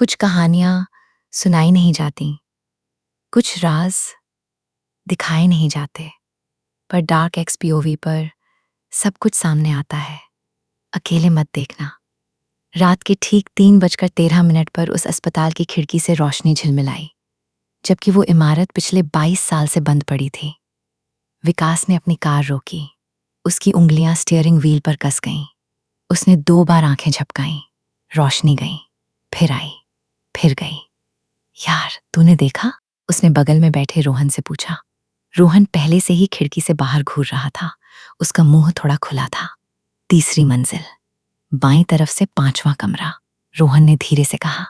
कुछ कहानियां सुनाई नहीं जाती, कुछ राज दिखाए नहीं जाते, पर डार्क एक्सपीओवी पर सब कुछ सामने आता है। अकेले मत देखना। रात के ठीक 3:13 पर उस अस्पताल की खिड़की से रोशनी झिलमिलाई, जबकि वो इमारत पिछले 22 साल से बंद पड़ी थी। विकास ने अपनी कार रोकी। उसकी उंगलियां स्टीयरिंग व्हील पर कस गईं। उसने 2 बार आंखें झपकाईं। रोशनी गई, फिर आई, फिर गई। यार, तूने देखा? उसने बगल में बैठे रोहन से पूछा। रोहन पहले से ही खिड़की से बाहर घूर रहा था। उसका मुंह थोड़ा खुला था। 3री मंजिल, बाईं तरफ से 5वां कमरा, रोहन ने धीरे से कहा।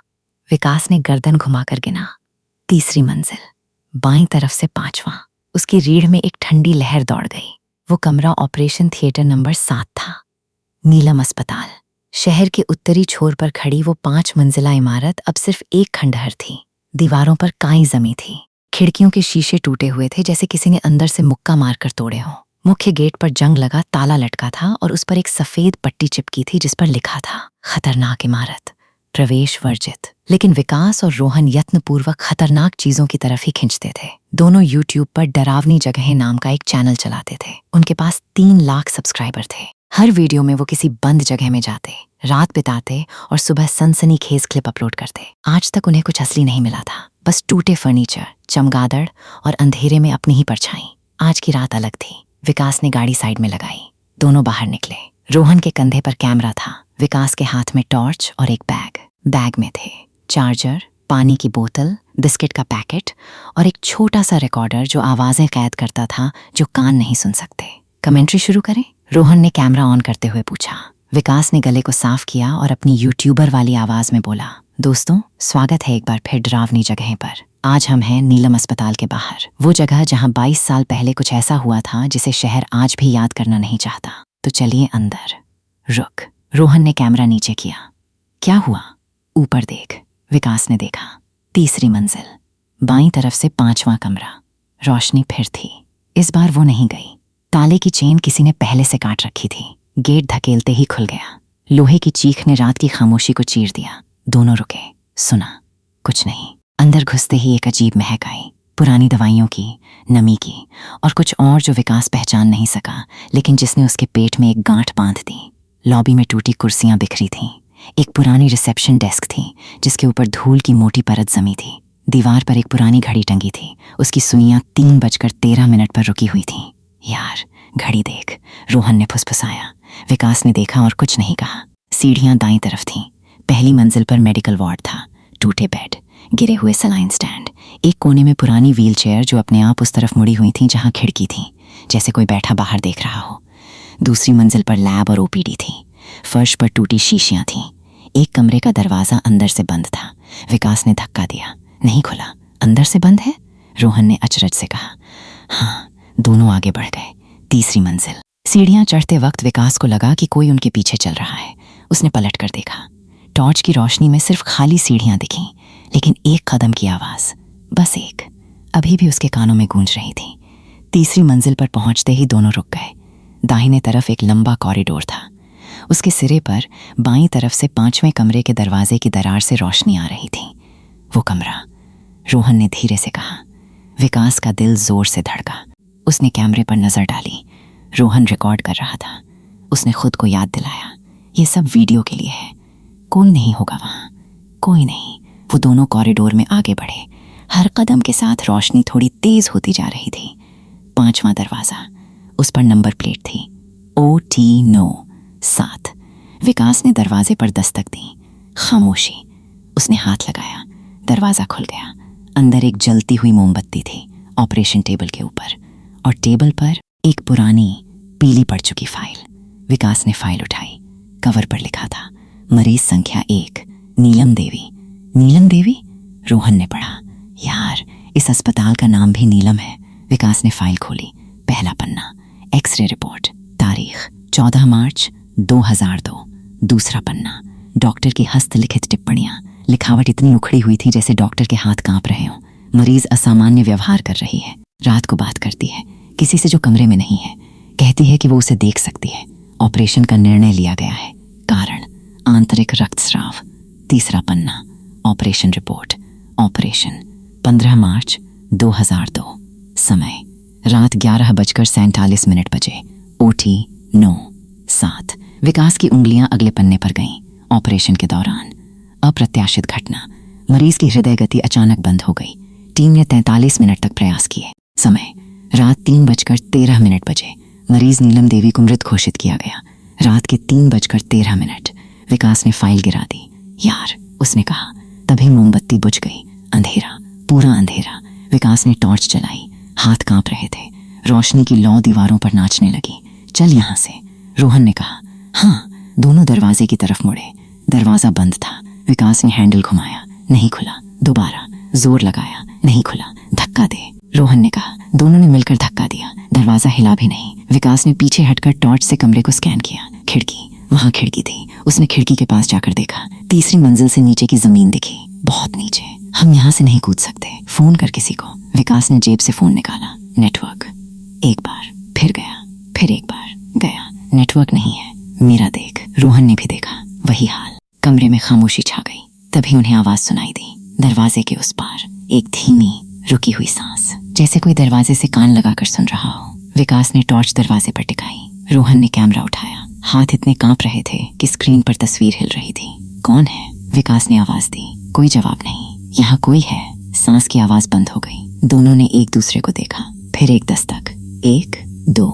विकास ने गर्दन घुमाकर गिना। 3री मंजिल, बाईं तरफ से 5वां। उसकी रीढ़ में एक ठंडी लहर दौड़ गई। वो कमरा ऑपरेशन थिएटर नंबर 7 था। नीलम अस्पताल। शहर के उत्तरी छोर पर खड़ी वो 5 मंजिला इमारत अब सिर्फ एक खंडहर थी। दीवारों पर काई जमी थी। खिड़कियों के शीशे टूटे हुए थे, जैसे किसी ने अंदर से मुक्का मारकर तोड़े हों। मुख्य गेट पर जंग लगा ताला लटका था और उस पर एक सफेद पट्टी चिपकी थी जिस पर लिखा था, खतरनाक इमारत, प्रवेश वर्जित। लेकिन विकास और रोहन यत्नपूर्वक खतरनाक चीजों की तरफ ही खिंचते थे। दोनों यूट्यूब पर डरावनी जगहें नाम का एक चैनल चलाते थे। उनके पास 3 लाख सब्सक्राइबर थे। हर वीडियो में वो किसी बंद जगह में जाते, रात बिताते और सुबह सनसनीखेज क्लिप अपलोड करते। आज तक उन्हें कुछ असली नहीं मिला था, बस टूटे फर्नीचर, चमगादड़ और अंधेरे में अपनी ही परछाई। आज की रात अलग थी। विकास ने गाड़ी साइड में लगाई। दोनों बाहर निकले। रोहन के कंधे पर कैमरा था, विकास के हाथ में टॉर्च और एक बैग। बैग में थे चार्जर, पानी की बोतल, बिस्किट का पैकेट और एक छोटा सा रिकॉर्डर जो आवाजें कैद करता था जो कान नहीं सुन सकते। कमेंट्री शुरू करें? रोहन ने कैमरा ऑन करते हुए पूछा। विकास ने गले को साफ किया और अपनी यूट्यूबर वाली आवाज में बोला, दोस्तों, स्वागत है एक बार फिर डरावनी जगह पर। आज हम हैं नीलम अस्पताल के बाहर, वो जगह जहां 22 साल पहले कुछ ऐसा हुआ था जिसे शहर आज भी याद करना नहीं चाहता। तो चलिए अंदर। रुक। रोहन ने कैमरा नीचे किया। क्या हुआ? ऊपर देख। विकास ने देखा। 3री मंजिल, बाईं तरफ से 5वां कमरा। रोशनी फिर थी। इस बार वो नहीं गई। ताले की चेन किसी ने पहले से काट रखी थी। गेट धकेलते ही खुल गया। लोहे की चीख ने रात की खामोशी को चीर दिया। दोनों रुके, सुना। कुछ नहीं। अंदर घुसते ही एक अजीब महक आई, पुरानी दवाइयों की, नमी की और कुछ और जो विकास पहचान नहीं सका, लेकिन जिसने उसके पेट में एक गांठ बांध दी। लॉबी में टूटी कुर्सियां बिखरी थीं। एक पुरानी रिसेप्शन डेस्क थी जिसके ऊपर धूल की मोटी परत जमी थी। दीवार पर एक पुरानी घड़ी टंगी थी। उसकी सुइयां 3:13 पर रुकी हुई थीं। यार, घड़ी देख, रोहन ने फुसफुसाया। विकास ने देखा और कुछ नहीं कहा। सीढ़ियां दाईं तरफ थीं। पहली मंजिल पर मेडिकल वार्ड था। टूटे बेड, गिरे हुए सलाइन स्टैंड, एक कोने में पुरानी व्हीलचेयर जो अपने आप उस तरफ मुड़ी हुई थी जहां खिड़की थी, जैसे कोई बैठा बाहर देख रहा हो। दूसरी मंजिल पर लैब और ओपीडी थी। फर्श पर टूटी शीशियां थीं। एक कमरे का दरवाजा अंदर से बंद था। विकास ने धक्का दिया। नहीं खुला। अंदर से बंद है? रोहन ने अचरज से कहा। हाँ। दोनों आगे बढ़ गए। 3री मंजिल। सीढ़ियां चढ़ते वक्त विकास को लगा कि कोई उनके पीछे चल रहा है। उसने पलट कर देखा। टॉर्च की रोशनी में सिर्फ खाली सीढ़ियां दिखीं, लेकिन एक कदम की आवाज, बस एक, अभी भी उसके कानों में गूंज रही थी। 3री मंजिल पर पहुंचते ही दोनों रुक गए। दाहिने तरफ एक लंबा कॉरिडोर था। उसके सिरे पर बाईं तरफ से 5वें कमरे के दरवाजे की दरार से रोशनी आ रही थी। वो कमरा, रोहन ने धीरे से कहा। विकास का दिल जोर से धड़का। उसने कैमरे पर नजर डाली। रोहन रिकॉर्ड कर रहा था। उसने खुद को याद दिलाया, ये सब वीडियो के लिए है। कोई नहीं होगा वहां, कोई नहीं। वो दोनों कॉरिडोर में आगे बढ़े। हर कदम के साथ रोशनी थोड़ी तेज होती जा रही थी। 5वां दरवाजा, उस पर नंबर प्लेट थी, OT9-7। विकास ने दरवाजे पर दस्तक दी। खामोशी। उसने हाथ लगाया। दरवाजा खुल गया। अंदर एक जलती हुई मोमबत्ती थी ऑपरेशन टेबल के ऊपर, और टेबल पर एक पुरानी पीली पड़ चुकी फाइल। विकास ने फाइल उठाई। कवर पर लिखा था, मरीज संख्या 1, नीलम देवी। नीलम देवी? रोहन ने पढ़ा। यार, इस अस्पताल का नाम भी नीलम है। विकास ने फाइल खोली। पहला पन्ना, एक्सरे रिपोर्ट, तारीख 14 मार्च 2002। दूसरा पन्ना, डॉक्टर की हस्तलिखित टिप्पणियां। लिखावट इतनी उखड़ी हुई थी जैसे डॉक्टर के हाथ कांप रहे हों। मरीज असामान्य व्यवहार कर रही है, रात को बात करती है, किसी से जो कमरे में नहीं है। कहती है कि वो उसे देख सकती है। ऑपरेशन का निर्णय लिया गया है। कारण, आंतरिक रक्तस्राव। तीसरा पन्ना, ऑपरेशन रिपोर्ट। ऑपरेशन 15 मार्च 2002। समय रात 11:47 बजे। ओटी 9:07। विकास की उंगलियां अगले पन्ने पर गईं। ऑपरेशन के दौरान अप्रत्याशित घटना, मरीज की हृदय गति अचानक बंद हो गई। टीम ने 43 मिनट तक प्रयास किए। समय रात 3:13 बजे। मरीज नीलम देवी को मृत घोषित किया गया। रात के 3:13। विकास ने फाइल गिरा दी। यार, उसने कहा। तभी मोमबत्ती बुझ गई। अंधेरा, पूरा अंधेरा। विकास ने टॉर्च जलाई। हाथ कांप रहे थे। रोशनी की लौ दीवारों पर नाचने लगी। चल यहाँ से, रोहन ने कहा। हाँ। दोनों दरवाजे की तरफ मुड़े। दरवाजा बंद था। विकास ने हैंडल घुमाया, नहीं खुला। दोबारा जोर लगाया, नहीं खुला। धक्का दे, रोहन ने कहा। दोनों ने मिलकर धक्का दिया। दरवाजा हिला भी नहीं। विकास ने पीछे हटकर टॉर्च से कमरे को स्कैन किया। खिड़की, वहां खिड़की थी। उसने खिड़की के पास जाकर देखा। तीसरी मंजिल से नीचे की जमीन दिखी, बहुत नीचे। हम यहाँ से नहीं कूद सकते, फोन कर किसी को। विकास ने जेब से फोन निकाला। नेटवर्क। एक बार, फिर गया, फिर एक बार गया। नेटवर्क नहीं है। मेरा देख, रोहन ने भी देखा। वही हाल। कमरे में खामोशी छा गई। तभी उन्हें आवाज सुनाई दी। दरवाजे के उस पार एक धीमी रुकी हुई सांस, जैसे कोई दरवाजे से कान लगाकर सुन रहा हो। विकास ने टॉर्च दरवाजे पर टिकाई। रोहन ने कैमरा उठाया। हाथ इतने कांप रहे थे कि स्क्रीन पर तस्वीर हिल रही थी। कौन है? विकास ने आवाज दी। कोई जवाब नहीं। यहाँ कोई है। सांस की आवाज बंद हो गई। दोनों ने एक दूसरे को देखा। फिर एक दस्तक। 1, 2,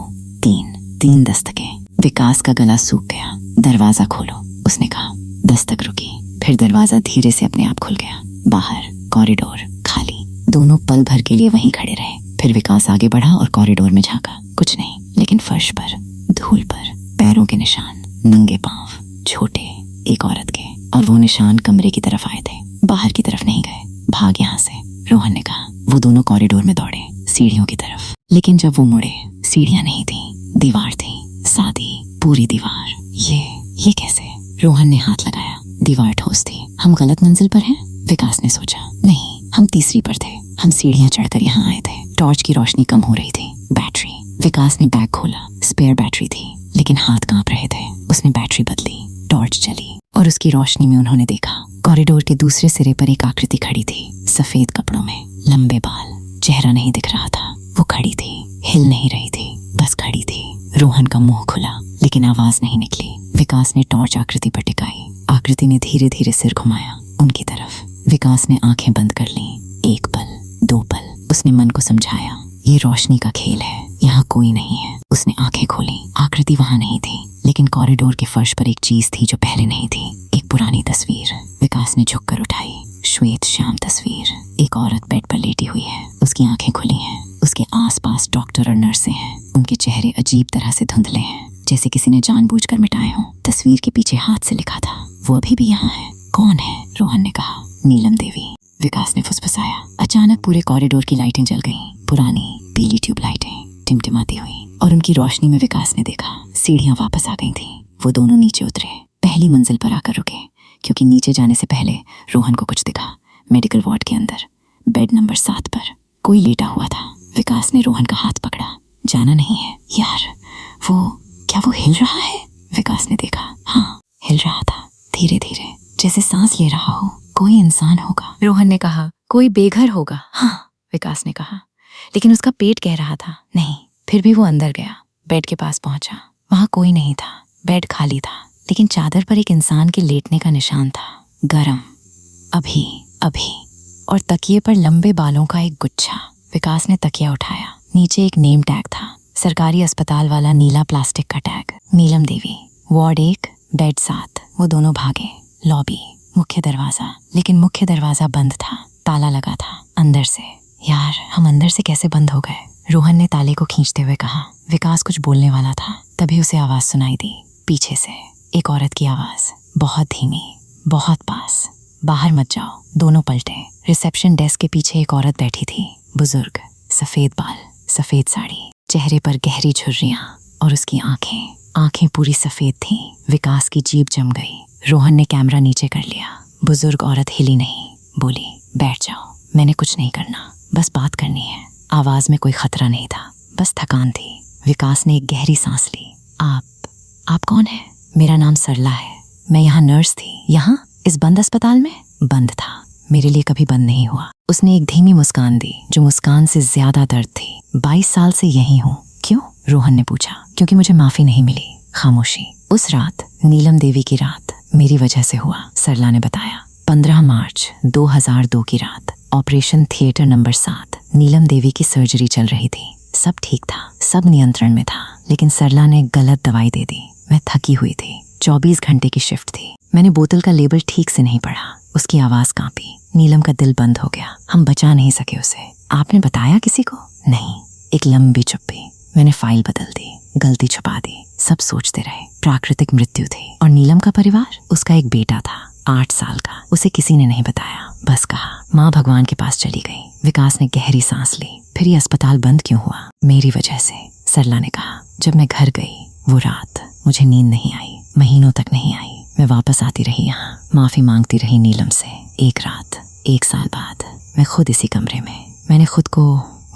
3 दस्तकें। विकास का गला सूख गया। दरवाजा खोलो, उसने कहा। दस्तक रुकी। फिर दरवाजा धीरे से अपने आप खुल गया। बाहर कॉरिडोर खाली। दोनों पल भर के लिए वहीं खड़े रहे। फिर विकास आगे बढ़ा और कॉरिडोर में झांका। कुछ नहीं, लेकिन फर्श पर, धूल पर पैरों के निशान, नंगे पांव, छोटे, एक औरत के। और वो निशान कमरे की तरफ आए थे, बाहर की तरफ नहीं गए। भाग यहाँ से, रोहन ने कहा। वो दोनों कॉरिडोर में दौड़े, सीढ़ियों की तरफ। लेकिन जब वो मुड़े, सीढ़ियां नहीं थी, दीवार थी। सादी, पूरी दीवार। ये कैसे? रोहन ने हाथ लगाया। दीवार ठोस थी। हम गलत मंजिल पर हैं? विकास ने सोचा। नहीं, हम तीसरी पर थे। हम सीढ़ियां चढ़कर यहाँ आए थे। टॉर्च की रोशनी कम हो रही थी। बैटरी। विकास ने बैग खोला। स्पेयर बैटरी थी, लेकिन हाथ कांप रहे थे। उसने बैटरी बदली। टॉर्च जली और उसकी रोशनी में उन्होंने देखा, कॉरिडोर के दूसरे सिरे पर एक आकृति खड़ी थी। सफेद कपड़ों में, लंबे बाल। चेहरा नहीं दिख रहा था। वो खड़ी थी, हिल नहीं रही थी, बस खड़ी थी। रोहन का मुंह खुला, लेकिन आवाज नहीं निकली। विकास ने टॉर्च आकृति पर टिकाई। आकृति ने धीरे धीरे सिर घुमाया उनकी तरफ। विकास ने आंखें बंद कर लीं। 1 पल, 2 पल। उसने मन को समझाया, ये रोशनी का खेल है, यहाँ कोई नहीं है। उसने आंखें खोली। आकृति वहां नहीं थी, लेकिन कॉरिडोर के फर्श पर एक चीज थी जो पहले नहीं थी। एक पुरानी तस्वीर। विकास ने झुककर उठाई। श्वेत श्याम तस्वीर। एक औरत बेड पर लेटी हुई है। उसकी आंखें खुली हैं। उसके आसपास डॉक्टर और नर्सें हैं। उनके चेहरे अजीब तरह से धुंधले हैं, जैसे किसी ने जानबूझकर मिटाए हों। तस्वीर के पीछे हाथ से लिखा था, वो अभी भी यहाँ है। कौन है? रोहन ने कहा। नीलम देवी, विकास ने फुसफुसाया। अचानक पूरे कॉरिडोर की लाइटें जल गईं। पुरानी पीली ट्यूब लाइटें टिमटिमाती हुई, और उनकी रोशनी में विकास ने देखा, सीढ़ियां वापस आ गई थीं। वो दोनों नीचे उतरे। पहली मंजिल पर आकर रुके, क्योंकि नीचे जाने से पहले रोहन को कुछ दिखा। मेडिकल वार्ड के अंदर, बेड नंबर 7 पर कोई लेटा हुआ था। विकास ने रोहन का हाथ पकड़ा। जाना नहीं है। यार, क्या वो हिल रहा है? विकास ने देखा। हाँ, हिल रहा था, धीरे धीरे, जैसे सांस ले रहा हो। कोई इंसान होगा, रोहन ने कहा। कोई बेघर होगा। हाँ, विकास ने कहा। लेकिन उसका पेट कह रहा था नहीं। फिर भी वो अंदर गया, बेड के पास पहुंचा। वहां कोई नहीं था। बेड खाली था, लेकिन चादर पर एक इंसान के लेटने का निशान था। गरम, अभी अभी। और तकिए पर लंबे बालों का एक गुच्छा। विकास ने तकिया उठाया। नीचे एक नेम टैग था, सरकारी अस्पताल वाला नीला प्लास्टिक का tag. Neelam Devi, ward 1, bed 7। वो दोनों भागे। लॉबी, मुख्य दरवाजा। लेकिन मुख्य दरवाजा बंद था, ताला लगा था अंदर से। यार, हम अंदर से कैसे बंद हो गए? रोहन ने ताले को खींचते हुए कहा। विकास कुछ बोलने वाला था, तभी उसे आवाज सुनाई दी। पीछे से एक औरत की आवाज, बहुत धीमी, बहुत पास। बाहर मत जाओ। दोनों पलटे। रिसेप्शन डेस्क के पीछे एक औरत बैठी थी, बुजुर्ग, सफेद बाल, सफेद साड़ी, चेहरे पर गहरी झुर्रियां, और उसकी आंखें पूरी सफेद थीं। विकास की जीभ जम गई। रोहन ने कैमरा नीचे कर लिया। बुजुर्ग औरत हिली नहीं, बोली, बैठ जाओ, मैंने कुछ नहीं करना, बस बात करनी है। आवाज में कोई खतरा नहीं था, बस थकान थी। विकास ने एक गहरी सांस ली। आप कौन है? मेरा नाम सरला है, मैं यहाँ नर्स थी। यहाँ इस बंद अस्पताल में? बंद था। मेरे लिए कभी बंद नहीं हुआ। उसने एक धीमी मुस्कान दी जो मुस्कान से ज्यादा दर्द थी। 22 साल से यही हूँ। क्यों? रोहन ने पूछा। क्योंकि मुझे माफी नहीं मिली। खामोशी। उस रात, नीलम देवी की रात, मेरी वजह से हुआ, सरला ने बताया। 15 मार्च 2002 की रात, operation theatre number 7। Neelam Devi की सर्जरी चल रही थी। सब ठीक था, सब नियंत्रण में था, लेकिन सरला ने गलत दवाई दे दी। मैं थकी हुई थी। 24 घंटे की शिफ्ट थी। मैंने बोतल का लेबल ठीक से नहीं पढ़ा। उसकी आवाज कांपी। नीलम का दिल बंद हो गया। हम बचा नहीं सके उसे। आपने बताया किसी को? नहीं। एक लंबी चुप्पी। मैंने फाइल बदल दी, गलती छुपा दी। सब सोचते रहे प्राकृतिक मृत्यु थी। और नीलम का परिवार? उसका एक बेटा था, 8 साल का। उसे किसी ने नहीं बताया, बस कहा माँ भगवान के पास चली गई। विकास ने गहरी सांस ली। फिर ये अस्पताल बंद क्यों हुआ? मेरी वजह से, सरला ने कहा। जब मैं घर गई वो रात, मुझे नींद नहीं आई, महीनों तक नहीं आई। मैं वापस आती रही यहाँ, माफी मांगती रही नीलम से। एक रात, 1 साल बाद, मैं खुद इसी कमरे में, मैंने खुद को,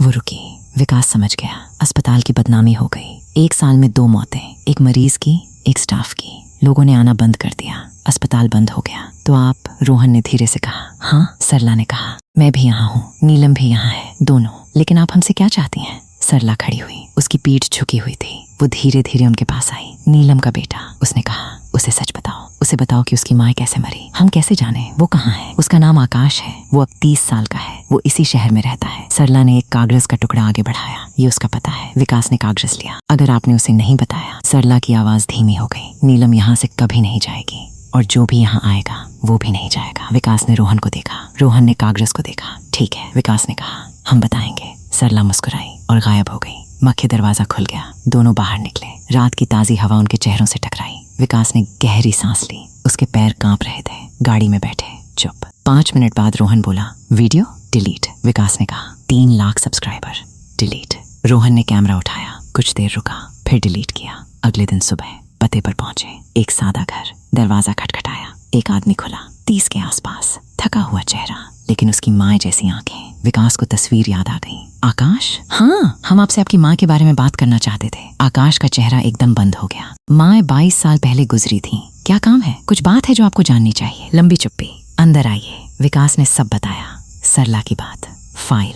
वो रुकी। विकास समझ गया। अस्पताल की बदनामी हो गई। 1 साल में 2 मौतें, एक मरीज की, एक स्टाफ की। लोगों ने आना बंद कर दिया। अस्पताल बंद हो गया। तो आप? रोहन ने धीरे से कहा। हाँ, सरला ने कहा। मैं भी यहाँ हूँ, नीलम भी यहाँ है, दोनों। लेकिन आप हमसे क्या चाहती हैं? सरला खड़ी हुई। उसकी पीठ झुकी हुई थी। वो धीरे धीरे उनके पास आई। नीलम का बेटा, उसने कहा। उसे सच बताओ। उसे बताओ कि उसकी माँ कैसे मरी। हम कैसे जाने? वो कहाँ है? उसका नाम आकाश है। वो अब 30 साल का है। वो इसी शहर में रहता है। सरला ने एक कागज का टुकड़ा आगे बढ़ाया। ये उसका पता है। विकास ने कागज लिया। अगर आपने उसे नहीं बताया। सरला की आवाज धीमी हो गई। नीलम यहाँ से कभी नहीं जाएगी, और जो भी यहाँ आएगा वो भी नहीं जाएगा। विकास ने रोहन को देखा। रोहन ने कागज को देखा। ठीक है, विकास ने कहा, हम बताएंगे। सरला मुस्कुराई और गायब हो गई। मक्खी दरवाजा खुल गया। दोनों बाहर निकले। रात की ताज़ी हवा उनके चेहरों से टकराई। विकास ने गहरी सांस ली। उसके पैर कांप रहे थे। गाड़ी में बैठे चुप। 5 मिनट बाद रोहन बोला, वीडियो डिलीट। विकास ने कहा, 3 लाख सब्सक्राइबर, डिलीट। रोहन ने कैमरा उठाया। कुछ देर रुका, फिर डिलीट किया। अगले दिन सुबह पते पर पहुंचे। एक सादा घर। दरवाजा खटखटाया। एक आदमी खुला, 30 के आसपास, थका हुआ चेहरा, लेकिन उसकी माँ जैसी आंखें। विकास को तस्वीर याद आ गई। आकाश? हाँ, हम आपसे आपकी माँ के बारे में बात करना चाहते थे। आकाश का चेहरा एकदम बंद हो गया। माँ 22 साल पहले गुजरी थी। क्या काम है? कुछ बात है जो आपको जाननी चाहिए। लंबी चुप्पी। अंदर आइए। विकास ने सब बताया। सरला की बात, फाइल,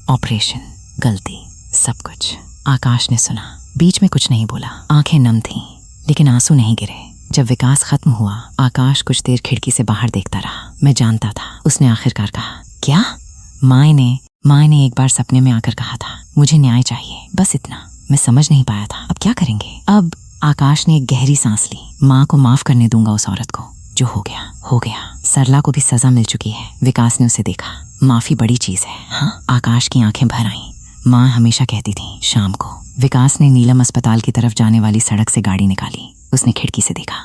ऑपरेशन, गलती, सब कुछ। आकाश ने सुना। बीच में कुछ नहीं बोला। आंखें नम थीं, लेकिन आंसू नहीं गिरे। जब विकास खत्म हुआ, आकाश कुछ देर खिड़की से बाहर देखता रहा। मैं जानता था। उसने आखिरकार कहा, क्या? माँ ने एक बार सपने में आकर कहा था, मुझे न्याय चाहिए, बस इतना। मैं समझ नहीं पाया था। अब क्या करेंगे? अब आकाश ने एक गहरी सांस ली। माँ को माफ करने दूंगा उस औरत को। जो हो गया हो गया। सरला को भी सजा मिल चुकी है। विकास ने उसे देखा। माफी बड़ी चीज है। हाँ? आकाश की आंखें भर आईं। माँ हमेशा कहती थी शाम को। विकास ने नीलम अस्पताल की तरफ जाने वाली सड़क से गाड़ी निकाली। उसने खिड़की से देखा।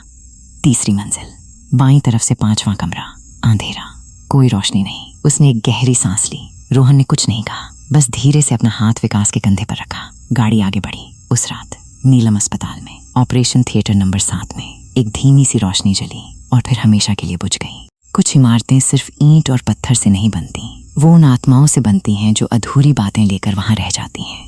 3री मंजिल, बाईं तरफ से 5वां कमरा, अंधेरा, कोई रोशनी नहीं। उसने एक गहरी सांस ली। रोहन ने कुछ नहीं कहा, बस धीरे से अपना हाथ विकास के कंधे पर रखा। गाड़ी आगे बढ़ी। उस रात नीलम अस्पताल में, ऑपरेशन थिएटर नंबर 7 में, एक धीमी सी रोशनी जली और फिर हमेशा के लिए बुझ गई। कुछ इमारतें सिर्फ ईंट और पत्थर से नहीं बनती, वो उन आत्माओं से बनती हैं जो अधूरी बातें लेकर वहां रह जाती हैं।